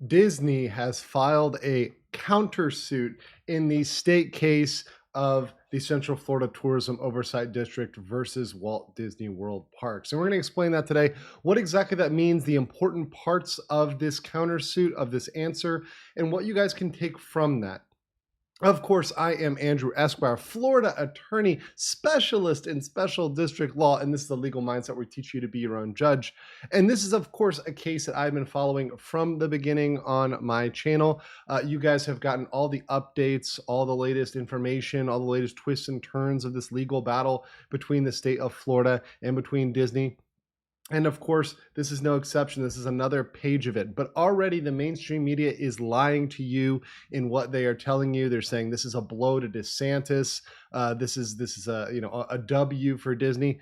Disney has filed a countersuit in the state case of the Central Florida Tourism Oversight District versus Walt Disney World Parks. And we're going to explain that today, what exactly that means, the important parts of this countersuit, of this answer, and what you guys can take from that. Of course, I am Andrew Esquire, Florida attorney, specialist in special district law, and this is the legal mindset where we teach you to be your own judge. And this is, of course, a case that I've been following from the beginning on my channel. You guys have gotten all the updates, all the latest information, all the latest twists and turns of this legal battle between the state of Florida and between Disney. And of course, this is no exception. This is another page of it. But already the mainstream media is lying to you in what they are telling you. They're saying this is a blow to DeSantis. This is a W for Disney.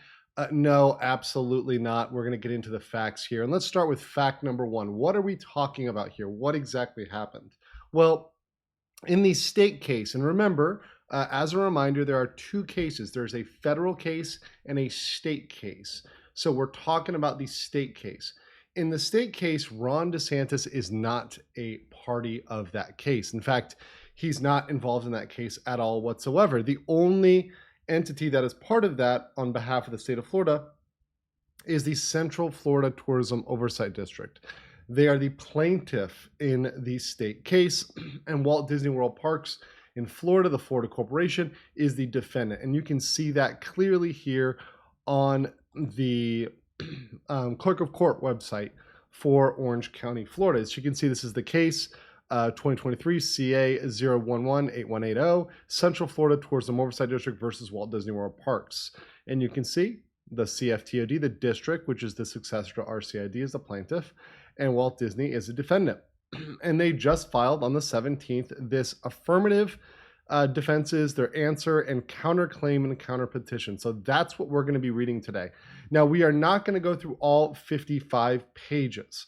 No, absolutely not. We're going to get into the facts here. And let's start with fact number one. What are we talking about here? What exactly happened? Well, in the state case, and remember, as a reminder, there are two cases. There's a federal case and a state case. So we're talking about the state case. In the state case, Ron DeSantis is not a party of that case. In fact, he's not involved in that case at all whatsoever. The only entity that is part of that on behalf of the state of Florida is the Central Florida Tourism Oversight District. They are the plaintiff in the state case, and Walt Disney World Parks in Florida, the Florida Corporation, is the defendant. And you can see that clearly here on the clerk of court website for Orange County, Florida. As you can see, this is the case 2023 CA 0118180, Central Florida Tourism Oversight District versus Walt Disney World Parks. And you can see the CFTOD, the district, which is the successor to RCID, is the plaintiff, and Walt Disney is the defendant. And they just filed on the 17th this affirmative defenses, their answer, and counterclaim and counterpetition. So that's what we're going to be reading today. Now, we are not going to go through all 55 pages.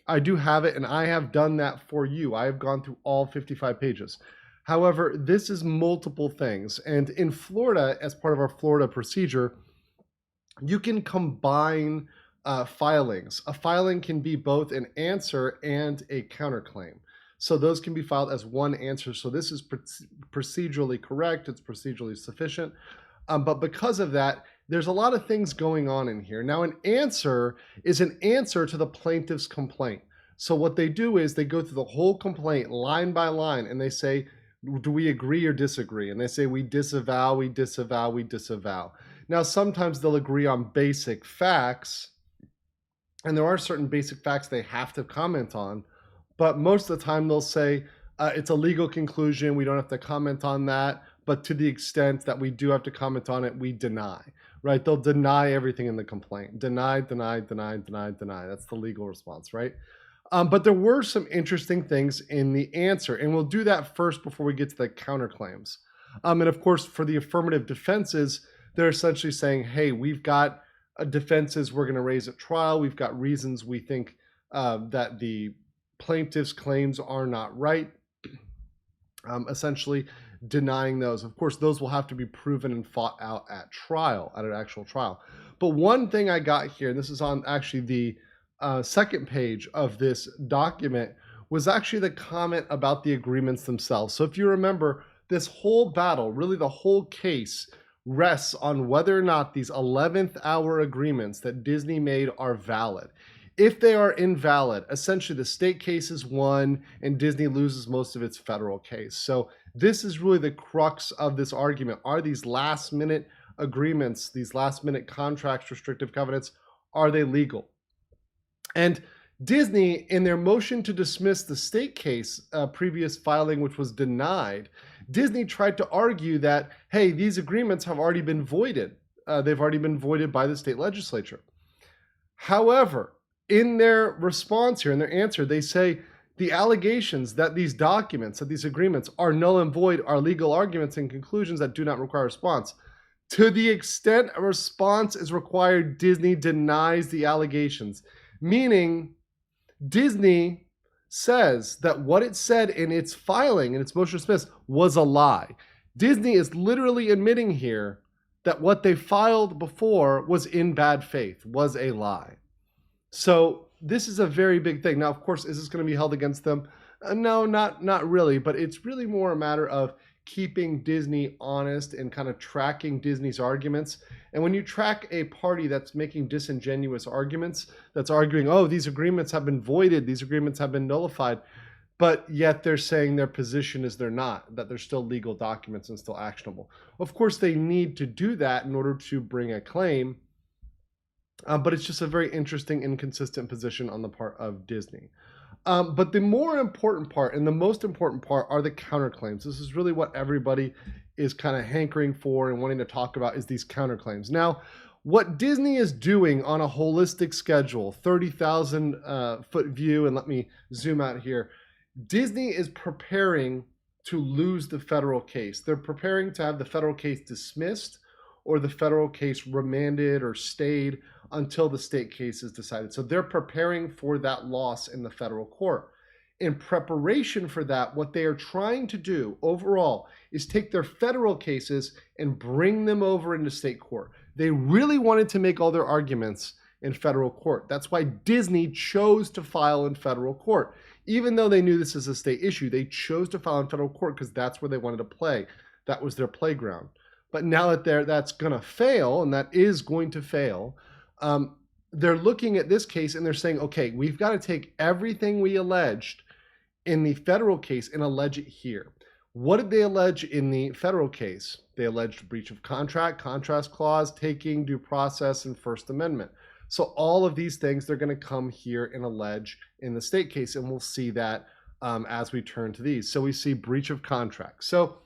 I do have it, and I have done that for you. I have gone through all 55 pages. However, this is multiple things. And in Florida, as part of our Florida procedure, you can combine filings. A filing can be both an answer and a counterclaim. So those can be filed as one answer. So this is procedurally correct. It's procedurally sufficient. But because of that, there's a lot of things going on in here. Now, an answer is an answer to the plaintiff's complaint. So what they do is they go through the whole complaint line by line, and they say, do we agree or disagree? And they say, we disavow, we disavow, we disavow. Now, sometimes they'll agree on basic facts, and there are certain basic facts they have to comment on. But most of the time they'll say, it's a legal conclusion, we don't have to comment on that, but to the extent that we do have to comment on it, we deny, right? They'll deny everything in the complaint. Deny, deny, deny, deny, deny. That's the legal response, right? But there were some interesting things in the answer, and we'll do that first before we get to the counterclaims. And of course, for the affirmative defenses, they're essentially saying, hey, we've got defenses we're going to raise at trial. We've got reasons we think that the plaintiff's claims are not right, essentially denying those. Of course, those will have to be proven and fought out at trial, at an actual trial. But one thing I got here, and this is on actually the second page of this document, was actually the comment about the agreements themselves. So if you remember, this whole battle, really the whole case, rests on whether or not these 11th hour agreements that Disney made are valid. If they are invalid, essentially the state case is won and Disney loses most of its federal case. So this is really the crux of this argument. Are these last minute agreements, these last minute contracts, restrictive covenants, are they legal? And Disney, in their motion to dismiss the state case previous filing, which was denied, Disney tried to argue that, hey, these agreements have already been voided. They've already been voided by the state legislature. However, in their response here, in their answer, they say the allegations that these documents, that these agreements are null and void are legal arguments and conclusions that do not require response. To the extent a response is required, Disney denies the allegations, meaning Disney says that what it said in its filing, in its motion to dismiss, was a lie. Disney is literally admitting here that what they filed before was in bad faith, was a lie. So this is a very big thing. Now, of course, is this going to be held against them? No, not really, but it's really more a matter of keeping Disney honest and kind of tracking Disney's arguments. And when you track a party that's making disingenuous arguments, that's arguing, oh, these agreements have been voided, these agreements have been nullified, but yet they're saying their position is they're not, that they're still legal documents and still actionable. Of course, they need to do that in order to bring a claim, but it's just a very interesting, inconsistent position on the part of Disney. But the more important part and the most important part are the counterclaims. This is really what everybody is kind of hankering for and wanting to talk about, is these counterclaims. Now, what Disney is doing on a holistic schedule, 30,000 foot view, and let me zoom out here. Disney is preparing to lose the federal case. They're preparing to have the federal case dismissed or the federal case remanded or stayed until the state case is decided. So they're preparing for that loss in the federal court. In preparation for that, what they are trying to do overall is take their federal cases and bring them over into state court. They really wanted to make all their arguments in federal court. That's why Disney chose to file in federal court. Even though they knew this is a state issue, they chose to file in federal court because that's where they wanted to play. That was their playground. But now that that's going to fail, and that is going to fail, they're looking at this case and they're saying, okay, we've got to take everything we alleged in the federal case and allege it here. What did they allege in the federal case? They alleged breach of contract, contrast clause, taking, due process, and First Amendment. So all of these things they're going to come here and allege in the state case, and we'll see that as we turn to these. So we see breach of contract. So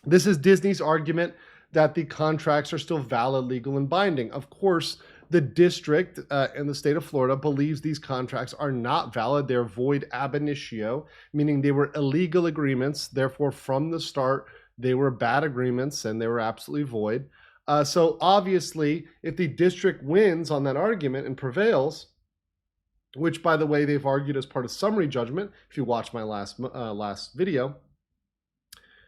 this is Disney's argument that the contracts are still valid, legal, and binding. Of course, the district in the state of Florida believes these contracts are not valid. They're void ab initio, meaning they were illegal agreements. Therefore, from the start, they were bad agreements and they were absolutely void. So obviously, if the district wins on that argument and prevails, which, by the way, they've argued as part of summary judgment, if you watch my last video,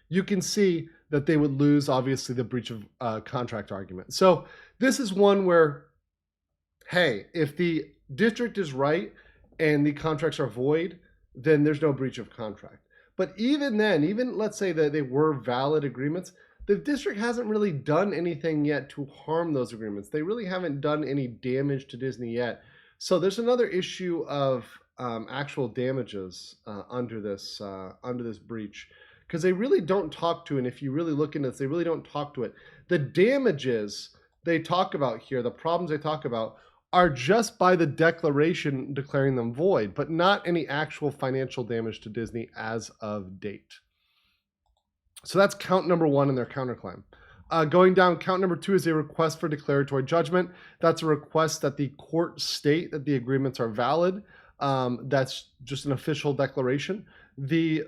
you can see that they would lose, obviously, the breach of contract argument. So this is one where, hey, if the district is right and the contracts are void, then there's no breach of contract. But even then, even let's say that they were valid agreements, the district hasn't really done anything yet to harm those agreements. They really haven't done any damage to Disney yet. So there's another issue of actual damages under this breach, because they really don't talk to, and if you really look into this, they really don't talk to it. The damages they talk about here, the problems they talk about, are just by the declaration declaring them void, but not any actual financial damage to Disney as of date. So that's count number one in their counterclaim. Going down, count number two is a request for declaratory judgment. That's a request that the court state that the agreements are valid. That's just an official declaration. The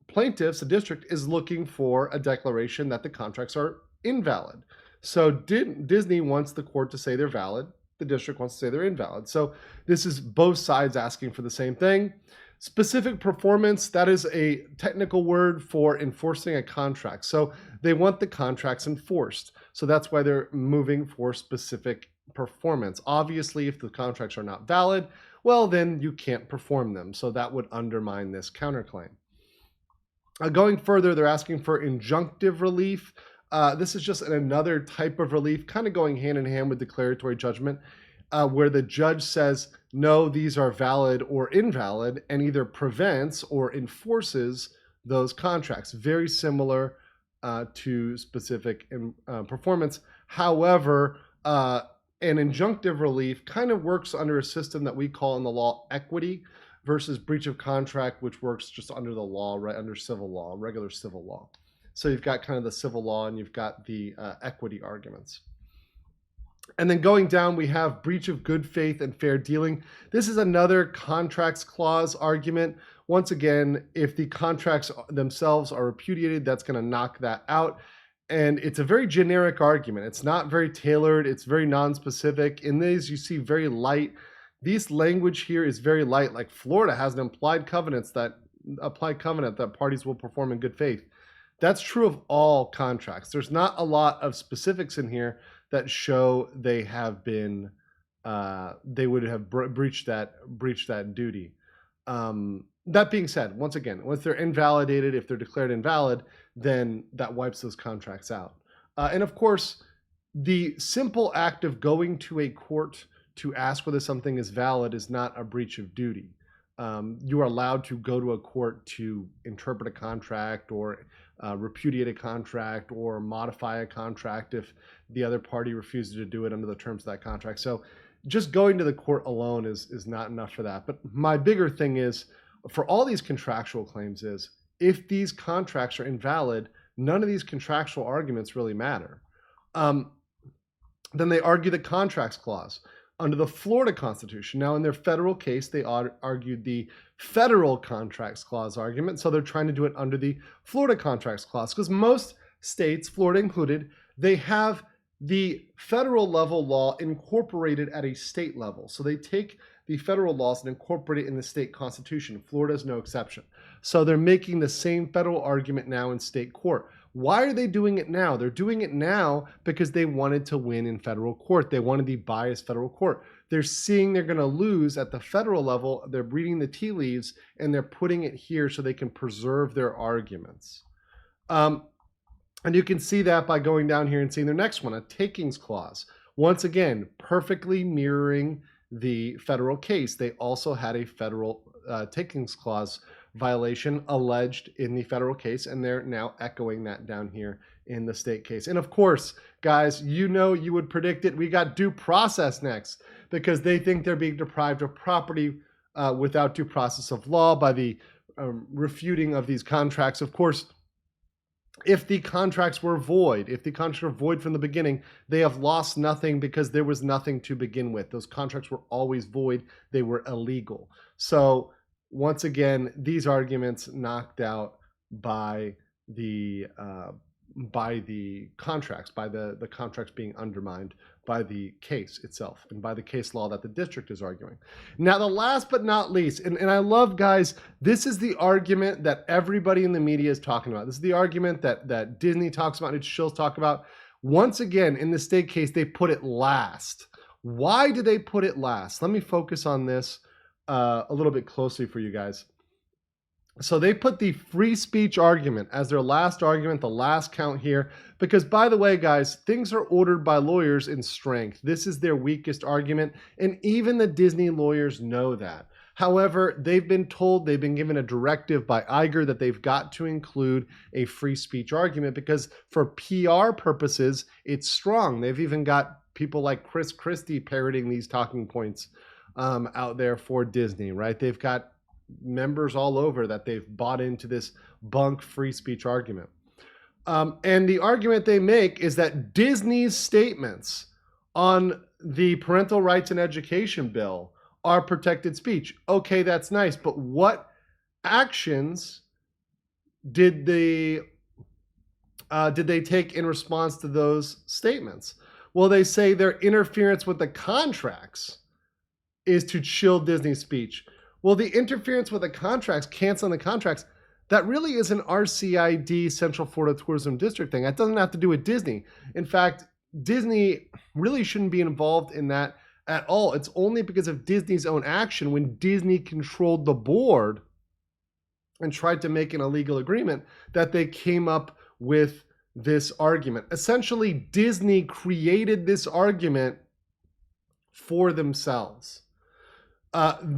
plaintiffs, the district, is looking for a declaration that the contracts are invalid. So Disney wants the court to say they're valid. The district wants to say they're invalid. So this is both sides asking for the same thing. Specific performance, that is a technical word for enforcing a contract. So they want the contracts enforced. So that's why they're moving for specific performance. Obviously, if the contracts are not valid, well, then you can't perform them. So that would undermine this counterclaim. Going further, they're asking for injunctive relief. This is just another type of relief, kind of going hand in hand with declaratory judgment, where the judge says, no, these are valid or invalid, and either prevents or enforces those contracts. Very similar to specific performance. However, an injunctive relief kind of works under a system that we call in the law equity versus breach of contract, which works just under the law, right, under civil law, regular civil law. So you've got kind of the civil law and you've got the equity arguments. And then going down, we have breach of good faith and fair dealing. This is another contracts clause argument. Once again, if the contracts themselves are repudiated, that's going to knock that out. And it's a very generic argument. It's not very tailored. It's very non-specific. In these, you see very light. This language here is very light. Like Florida has an implied covenant that parties will perform in good faith. That's true of all contracts. There's not a lot of specifics in here that show they have been they would have breached that duty. That being said, once again, once they're invalidated, if they're declared invalid, then that wipes those contracts out. And of course, the simple act of going to a court to ask whether something is valid is not a breach of duty. You are allowed to go to a court to interpret a contract or repudiate a contract or modify a contract if the other party refuses to do it under the terms of that contract. So just going to the court alone is not enough for that. But my bigger thing is, for all these contractual claims, is if these contracts are invalid, none of these contractual arguments really matter. Then they argue the contracts clause under the Florida Constitution. Now, in their federal case, they argued the federal contracts clause argument. So they're trying to do it under the Florida contracts clause, because most states, Florida included, they have the federal level law incorporated at a state level. So they take the federal laws and incorporate it in the state constitution. Florida is no exception. So they're making the same federal argument now in state court. Why are they doing it now? They're doing it now because they wanted to win in federal court. They wanted the biased federal court. They're seeing they're going to lose at the federal level. They're reading the tea leaves and they're putting it here so they can preserve their arguments. And you can see that by going down here and seeing their next one, a takings clause. Once again, perfectly mirroring the federal case. They also had a federal takings clause violation alleged in the federal case, and they're now echoing that down here in the state case. And of course, guys, you know, you would predict it. We got due process next, because they think they're being deprived of property without due process of law by the refuting of these contracts. Of course, if the contracts were void, if the contracts were void from the beginning, they have lost nothing because there was nothing to begin with. Those contracts were always void. They were illegal. So once again, these arguments knocked out by the contracts, by the contracts being undermined by the case itself and by the case law that the district is arguing. Now, the last but not least, and I love, guys, this is the argument that everybody in the media is talking about. This is the argument that Disney talks about and its shills talk about. Once again, in the state case, they put it last. Why do they put it last? Let me focus on this a little bit closely for you guys. So they put the free speech argument as their last argument, the last count here, because, by the way, guys, things are ordered by lawyers in strength. This is their weakest argument, and even the Disney lawyers know that. However, they've been told, they've been given a directive by Iger that they've got to include a free speech argument because for PR purposes, it's strong. They've even got people like Chris Christie parroting these talking points out there for Disney, right? They've got members all over that they've bought into this bunk free speech argument. And the argument they make is that Disney's statements on the parental rights and education bill are protected speech. Okay, that's nice, but what actions did they take in response to those statements? Well, they say their interference with the contracts is to chill Disney's speech. Well, the interference with the contracts, canceling the contracts, that really is an RCID, Central Florida Tourism District thing. That doesn't have to do with Disney. In fact, Disney really shouldn't be involved in that at all. It's only because of Disney's own action when Disney controlled the board and tried to make an illegal agreement that they came up with this argument. Essentially, Disney created this argument for themselves.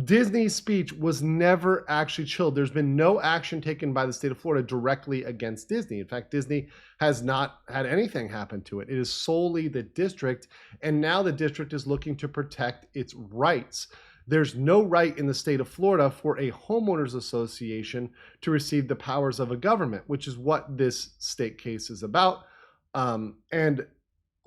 Disney's speech was never actually chilled. There's been no action taken by the state of Florida directly against Disney. In fact, Disney has not had anything happen to it. It is solely the district, and now the district is looking to protect its rights. There's no right in the state of Florida for a homeowners association to receive the powers of a government, which is what this state case is about. And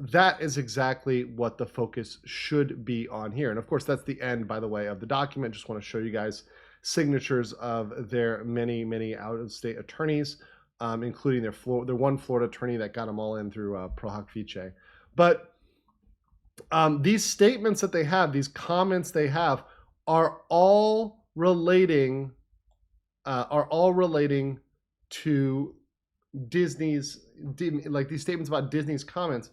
that is exactly what the focus should be on here. And of course, that's the end, by the way, of the document. Just want to show you guys signatures of their many, many out-of-state attorneys, including their one Florida attorney that got them all in through Pro Hoc Vice. But these statements that they have, these comments they have, are all relating to Disney's, like these statements about Disney's comments.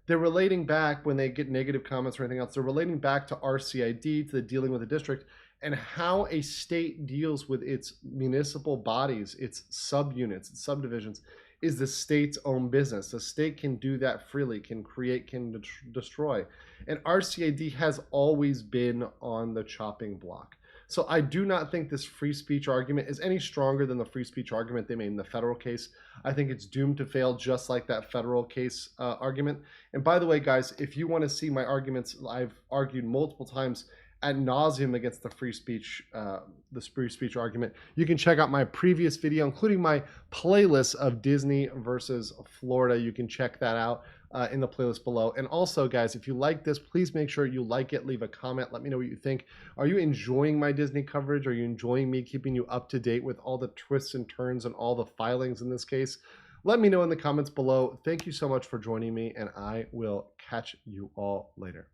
they're relating back when they get negative comments or anything else. They're relating back to RCID, to the dealing with the district, and how a state deals with its municipal bodies, its subunits, its subdivisions, is the state's own business. The state can do that freely, can create, can destroy. And RCID has always been on the chopping block. So I do not think this free speech argument is any stronger than the free speech argument they made in the federal case. I think it's doomed to fail, just like that federal case argument. And by the way, guys, if you want to see my arguments, I've argued multiple times ad nauseum against the free speech argument. You can check out my previous video, including my playlist of Disney versus Florida. You can check that out in the playlist below. And also, guys, if you like this, please make sure you like it, leave a comment, let me know what you think. Are you enjoying my Disney coverage? Are you enjoying me keeping you up to date with all the twists and turns and all the filings in this case? Let me know in the comments below. Thank you so much for joining me, and I will catch you all later.